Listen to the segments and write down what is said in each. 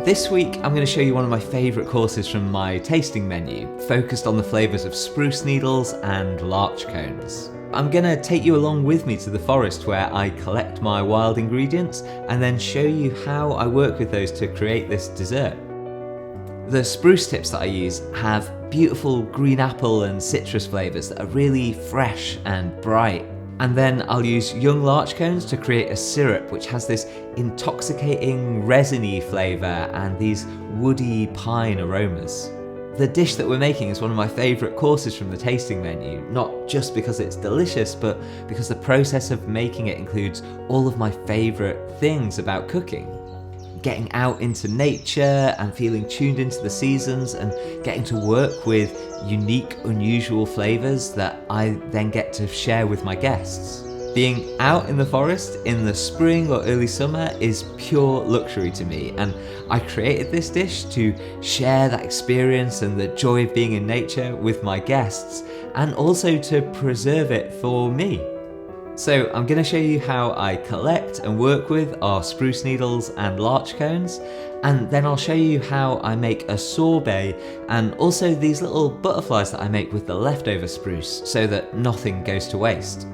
This week I'm going to show you one of my favourite courses from my tasting menu, focused on the flavours of spruce needles and larch cones. I'm going to take you along with me to the forest where I collect my wild ingredients and then show you how I work with those to create this dessert. The spruce tips that I use have beautiful green apple and citrus flavours that are really fresh and bright. And then I'll use young larch cones to create a syrup which has this intoxicating resiny flavour and these woody pine aromas. The dish that we're making is one of my favourite courses from the tasting menu, not just because it's delicious, but because the process of making it includes all of my favourite things about cooking. Getting out into nature and feeling tuned into the seasons and getting to work with unique, unusual flavours that I then get to share with my guests. Being out in the forest in the spring or early summer is pure luxury to me, and I created this dish to share that experience and the joy of being in nature with my guests, and also to preserve it for me. So I'm going to show you how I collect and work with our spruce needles and larch cones, and then I'll show you how I make a sorbet and also these little butterflies that I make with the leftover spruce so that nothing goes to waste.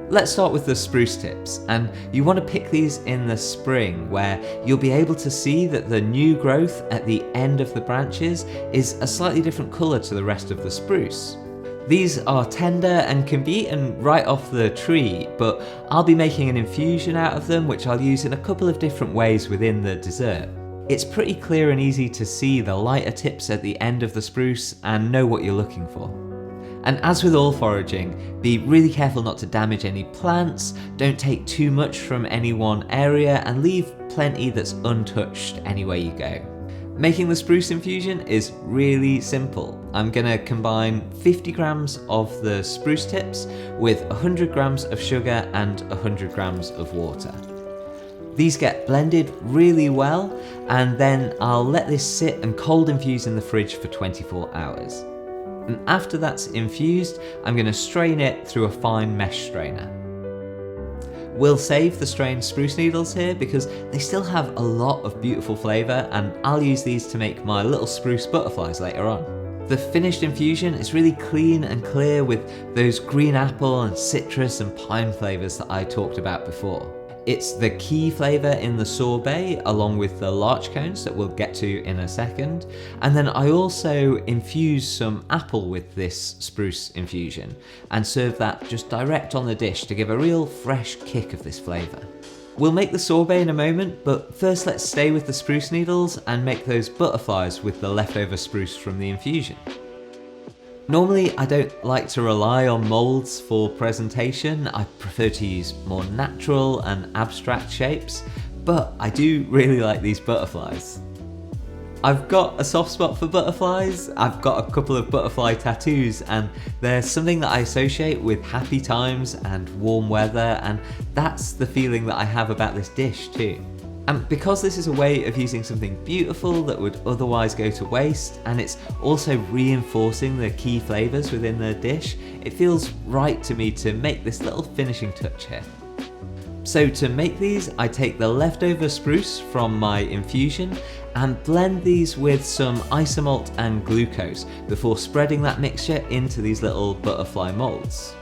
Let's start with the spruce tips, and you want to pick these in the spring where you'll be able to see that the new growth at the end of the branches is a slightly different colour to the rest of the spruce. These are tender and can be eaten right off the tree, but I'll be making an infusion out of them which I'll use in a couple of different ways within the dessert. It's pretty clear and easy to see the lighter tips at the end of the spruce and know what you're looking for. And as with all foraging, be really careful not to damage any plants, don't take too much from any one area, and leave plenty that's untouched anywhere you go. Making the spruce infusion is really simple. I'm going to combine 50 grams of the spruce tips with 100 grams of sugar and 100 grams of water. These get blended really well, and then I'll let this sit and cold infuse in the fridge for 24 hours. And after that's infused, I'm going to strain it through a fine mesh strainer. We'll save the strained spruce needles here because they still have a lot of beautiful flavour, and I'll use these to make my little spruce butterflies later on. The finished infusion is really clean and clear with those green apple and citrus and pine flavours that I talked about before. It's the key flavour in the sorbet along with the larch cones that we'll get to in a second, and then I also infuse some apple with this spruce infusion and serve that just direct on the dish to give a real fresh kick of this flavour. We'll make the sorbet in a moment, but first let's stay with the spruce needles and make those butterflies with the leftover spruce from the infusion. Normally I don't like to rely on moulds for presentation, I prefer to use more natural and abstract shapes, but I do really like these butterflies. I've got a soft spot for butterflies, I've got a couple of butterfly tattoos, and they're something that I associate with happy times and warm weather, and that's the feeling that I have about this dish too. And because this is a way of using something beautiful that would otherwise go to waste, and it's also reinforcing the key flavours within the dish, it feels right to me to make this little finishing touch here. So to make these, I take the leftover spruce from my infusion and blend these with some isomalt and glucose before spreading that mixture into these little butterfly moulds.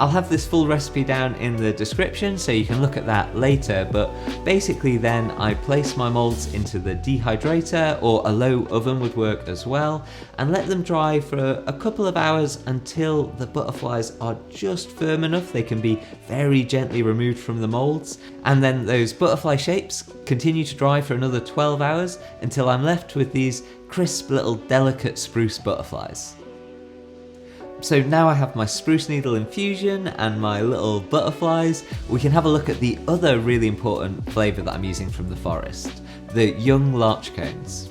I'll have this full recipe down in the description so you can look at that later, but basically then I place my moulds into the dehydrator, or a low oven would work as well, and let them dry for a couple of hours until the butterflies are just firm enough they can be very gently removed from the moulds, and then those butterfly shapes continue to dry for another 12 hours until I'm left with these crisp little delicate spruce butterflies. So now I have my spruce needle infusion and my little butterflies, we can have a look at the other really important flavour that I'm using from the forest, the young larch cones.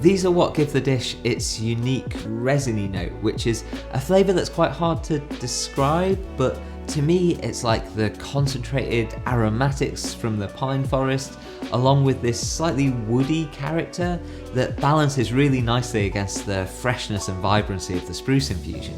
These are what give the dish its unique resiny note, which is a flavour that's quite hard to describe, but to me it's like the concentrated aromatics from the pine forest, along with this slightly woody character that balances really nicely against the freshness and vibrancy of the spruce infusion.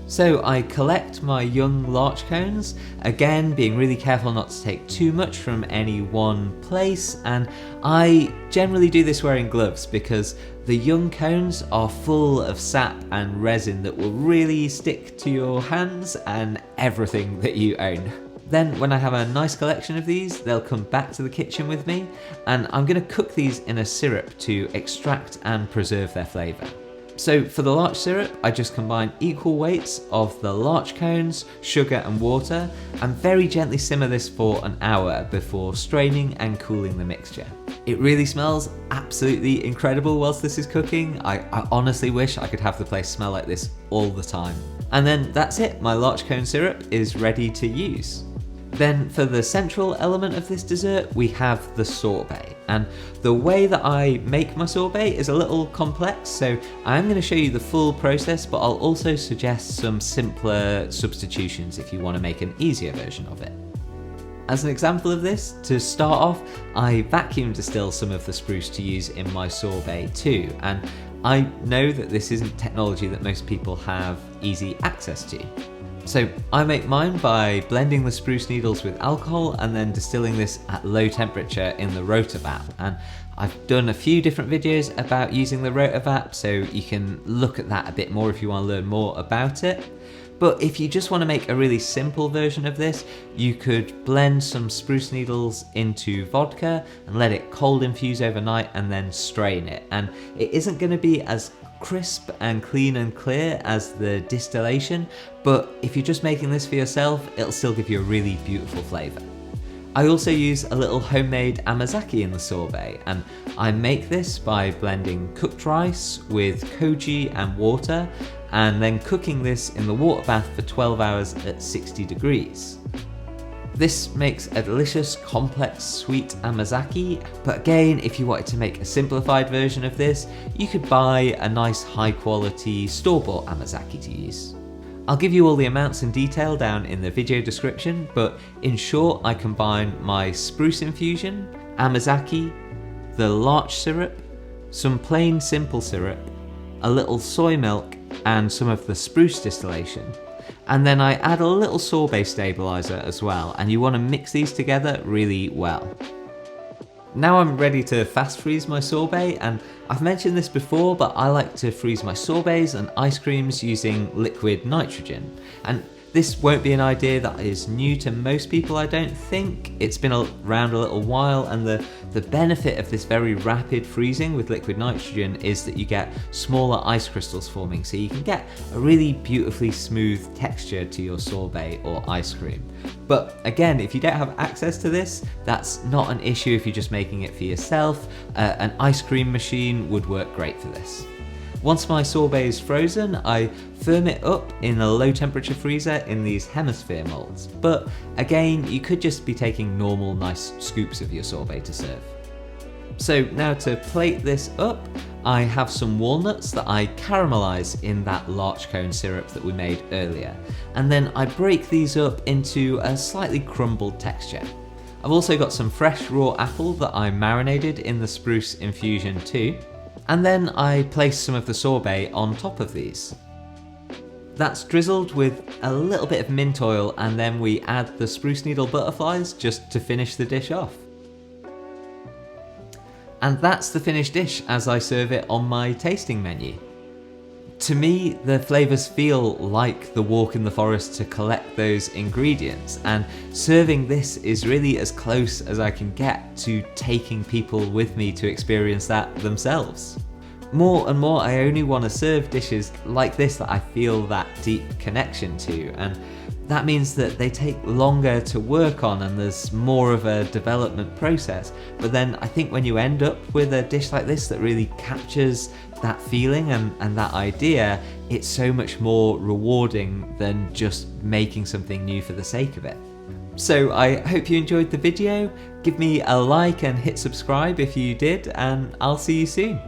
So I collect my young larch cones, again being really careful not to take too much from any one place, and I generally do this wearing gloves because the young cones are full of sap and resin that will really stick to your hands and everything that you own. Then when I have a nice collection of these, they'll come back to the kitchen with me, and I'm going to cook these in a syrup to extract and preserve their flavour. So for the larch syrup, I just combine equal weights of the larch cones, sugar and water, and very gently simmer this for an hour before straining and cooling the mixture. It really smells absolutely incredible whilst this is cooking. I honestly wish I could have the place smell like this all the time. And then that's it, my larch cone syrup is ready to use. Then for the central element of this dessert, we have the sorbet. And the way that I make my sorbet is a little complex, so I'm going to show you the full process, but I'll also suggest some simpler substitutions if you want to make an easier version of it. As an example of this, to start off, I vacuum distill some of the spruce to use in my sorbet too, and I know that this isn't technology that most people have easy access to. So I make mine by blending the spruce needles with alcohol and then distilling this at low temperature in the rotovap. And I've done a few different videos about using the rotovap, so you can look at that a bit more if you want to learn more about it. But if you just want to make a really simple version of this, you could blend some spruce needles into vodka and let it cold infuse overnight and then strain it. And it isn't going to be as crisp and clean and clear as the distillation, but if you're just making this for yourself, it'll still give you a really beautiful flavour. I also use a little homemade amazaki in the sorbet, and I make this by blending cooked rice with koji and water, and then cooking this in the water bath for 12 hours at 60 degrees. This makes a delicious, complex, sweet amazaki, but again, if you wanted to make a simplified version of this, you could buy a nice high-quality store-bought amazaki to use. I'll give you all the amounts and detail down in the video description, but in short, I combine my spruce infusion, amazaki, the larch syrup, some plain simple syrup, a little soy milk, and some of the spruce distillation. And then I add a little sorbet stabilizer as well, and you want to mix these together really well. Now I'm ready to fast freeze my sorbet, and I've mentioned this before, but I like to freeze my sorbets and ice creams using liquid nitrogen. And this won't be an idea that is new to most people, I don't think. It's been around a little while, and the benefit of this very rapid freezing with liquid nitrogen is that you get smaller ice crystals forming, so you can get a really beautifully smooth texture to your sorbet or ice cream. But again, if you don't have access to this, that's not an issue if you're just making it for yourself. An ice cream machine would work great for this. Once my sorbet is frozen, I firm it up in a low temperature freezer in these hemisphere molds. But again, you could just be taking normal nice scoops of your sorbet to serve. So now to plate this up, I have some walnuts that I caramelize in that larch cone syrup that we made earlier. And then I break these up into a slightly crumbled texture. I've also got some fresh raw apple that I marinated in the spruce infusion too. And then I place some of the sorbet on top of these. That's drizzled with a little bit of mint oil, and then we add the spruce needle butterflies just to finish the dish off. And that's the finished dish as I serve it on my tasting menu. To me, the flavours feel like the walk in the forest to collect those ingredients, and serving this is really as close as I can get to taking people with me to experience that themselves. More and more, I only want to serve dishes like this that I feel that deep connection to, and that means that they take longer to work on and there's more of a development process. But then I think when you end up with a dish like this that really captures that feeling and that idea, it's so much more rewarding than just making something new for the sake of it. So I hope you enjoyed the video. Give me a like and hit subscribe if you did, and I'll see you soon.